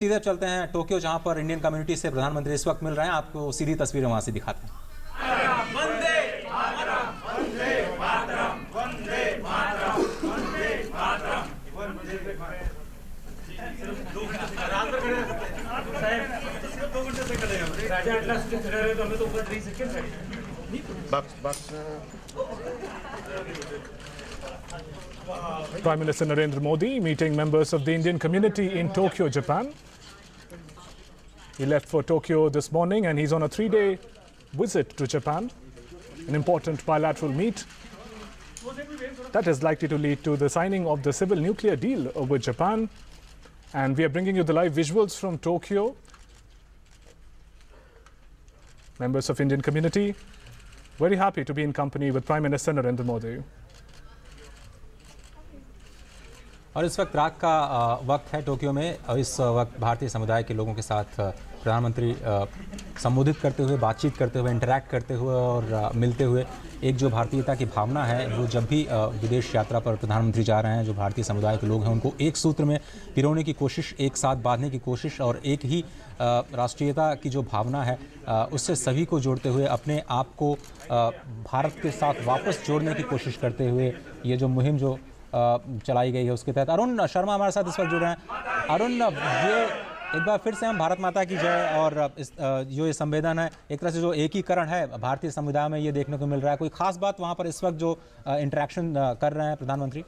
सीधे चलते हैं टोक्यो, जहां पर इंडियन कम्युनिटी से प्रधानमंत्री इस वक्त मिल रहे हैं। आपको सीधी तस्वीरें वहां से दिखाते हैं। Prime Minister Narendra Modi meeting members of the Indian community in Tokyo, Japan. He left for Tokyo this morning and he's on a 3-day visit to Japan, an important bilateral meet that is likely to lead to the signing of the civil nuclear deal with Japan. And we are bringing you the live visuals from Tokyo. Members of Indian community very happy to be in company with Prime Minister Narendra Modi. और इस वक्त रात का वक्त है Tokyo में, और इस वक्त भारतीय समुदाय के लोगों के साथ प्रधानमंत्री संबोधित करते हुए, बातचीत करते हुए, इंटरैक्ट करते हुए और मिलते हुए एक जो भारतीयता की भावना है, वो जब भी विदेश यात्रा पर प्रधानमंत्री जा रहे हैं, जो भारतीय समुदाय के लोग हैं उनको एक सूत्र में पिरोने की कोशिश, एक साथ बांधने की कोशिश और एक ही राष्ट्रीयता की जो भावना है उससे सभी को जोड़ते हुए अपने आप को भारत के साथ वापस जोड़ने की कोशिश करते हुए ये जो मुहिम जो चलाई गई है उसके तहत अरुण शर्मा हमारे साथ इस वक्त जुड़ रहे हैं। अरुण, ये एक बार फिर से हम भारत माता की जय और इस जो ये संवेदन है, एक तरह से जो एकीकरण है भारतीय समुदाय में, ये देखने को मिल रहा है। कोई खास बात वहाँ पर इस वक्त जो इंटरेक्शन कर रहे हैं प्रधानमंत्री?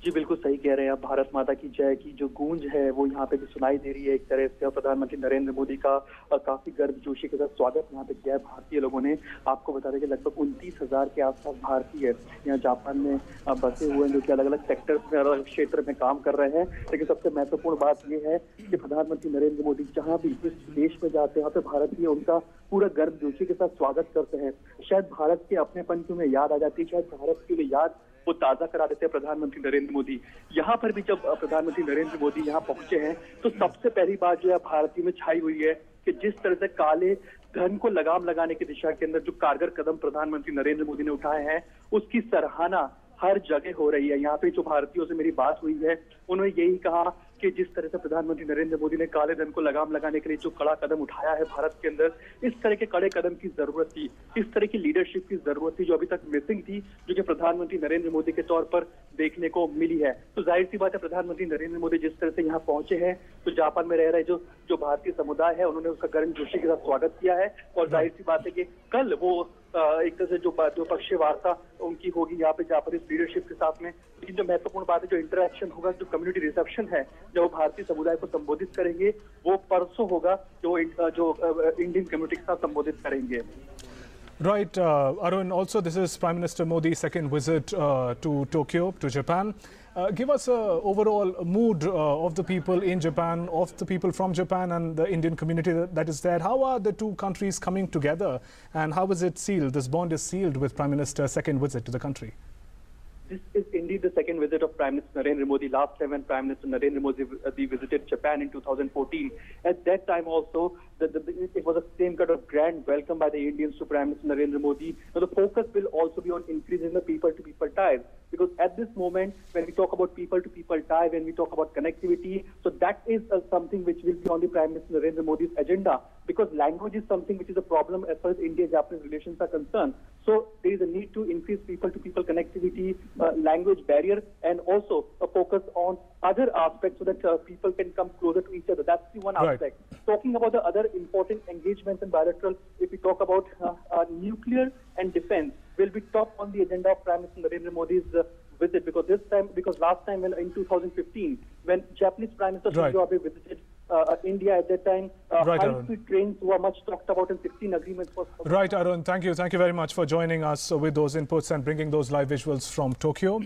जी बिल्कुल सही कह रहे हैं आप। भारत माता की जय की जो गूंज है वो यहाँ पे भी सुनाई दे रही है एक तरह से। प्रधानमंत्री नरेंद्र मोदी का काफी गर्मजोशी के साथ स्वागत यहाँ पे किया है भारतीय लोगों ने। आपको बता दें कि लगभग 29,000 के आसपास भारतीय यहाँ जापान में बसे हुए हैं, जो कि अलग अलग सेक्टर्स में, अलग अलग क्षेत्र में काम कर रहे हैं। लेकिन सबसे महत्वपूर्ण बात यह है कि प्रधानमंत्री नरेंद्र मोदी जहाँ भी जिस देश में जाते हैं वहाँ पे भारतीय उनका पूरा गर्मजोशी के साथ स्वागत करते हैं। शायद भारत के अपनेपन की उन्हें याद आ जाती है, शायद भारत की याद वो ताजा करा देते हैं प्रधानमंत्री नरेंद्र मोदी। यहाँ पर भी जब प्रधानमंत्री नरेंद्र मोदी यहाँ पहुंचे हैं तो सबसे पहली बात जो है भारतीय में छाई हुई है कि जिस तरह से काले धन को लगाम लगाने की दिशा के अंदर जो कारगर कदम प्रधानमंत्री नरेंद्र मोदी ने उठाए हैं उसकी सराहना हर जगह हो रही है। यहाँ पे जो भारतीयों से मेरी बात हुई है उन्होंने यही कहा कि जिस तरह से प्रधानमंत्री नरेंद्र मोदी ने काले धन को लगाम लगाने के लिए जो कड़ा कदम उठाया है भारत के अंदर, इस तरह के कड़े कदम की जरूरत थी, इस तरह की लीडरशिप की जरूरत थी जो अभी तक मिसिंग थी, जो कि प्रधानमंत्री नरेंद्र मोदी के तौर पर देखने को मिली है। तो जाहिर सी बात है प्रधानमंत्री नरेंद्र मोदी जिस तरह से यहाँ पहुंचे हैं तो जापान में रह रहे जो भारतीय समुदाय है उन्होंने उसका गर्मजोशी के साथ स्वागत किया है। और जाहिर सी बात है कि कल वो एक तरह से जो द्विपक्षीय वार्ता उनकी होगी यहाँ पे जापानीज लीडरशिप के साथ में। लेकिन जो महत्वपूर्ण बात है, जो इंटरेक्शन होगा, जो कम्युनिटी रिसेप्शन है, जब वो भारतीय समुदाय को संबोधित करेंगे वो परसों होगा, जो इंडियन कम्युनिटी के साथ संबोधित करेंगे। Right, Arun, also this is Prime Minister Modi's second visit to Tokyo, to Japan. Give us an overall mood of the people in Japan, of the people from Japan and the Indian community that is there. How are the two countries coming together and how is it sealed? This bond is sealed with Prime Minister's second visit to the country. This is indeed the second visit of Prime Minister Narendra Modi. Last time when Prime Minister Narendra Modi visited Japan in 2014, at that time also it was the same kind of grand welcome by the Indians to Prime Minister Narendra Modi. Now the focus will also be on increasing the people-to-people ties, because at this moment when we talk about people-to-people tie, when we talk about connectivity, so that is something which will be on the Prime Minister Narendra Modi's agenda, because language is something which is a problem as far as India-Japanese relations are concerned. So there is a need to increase people-to-people connectivity, language barrier, and also a focus on other aspects so that people can come closer to each other. That's the one aspect. Talking about the other important engagements in bilateral, if we talk about nuclear and defense, will be top on the agenda of Prime Minister Narendra Modi's visit, because last time in 2015 when Japanese Prime Minister Shinzo Abe visited India, at that time high-speed trains were much talked about and 16 agreements were... Right, Arun, thank you very much for joining us with those inputs and bringing those live visuals from Tokyo.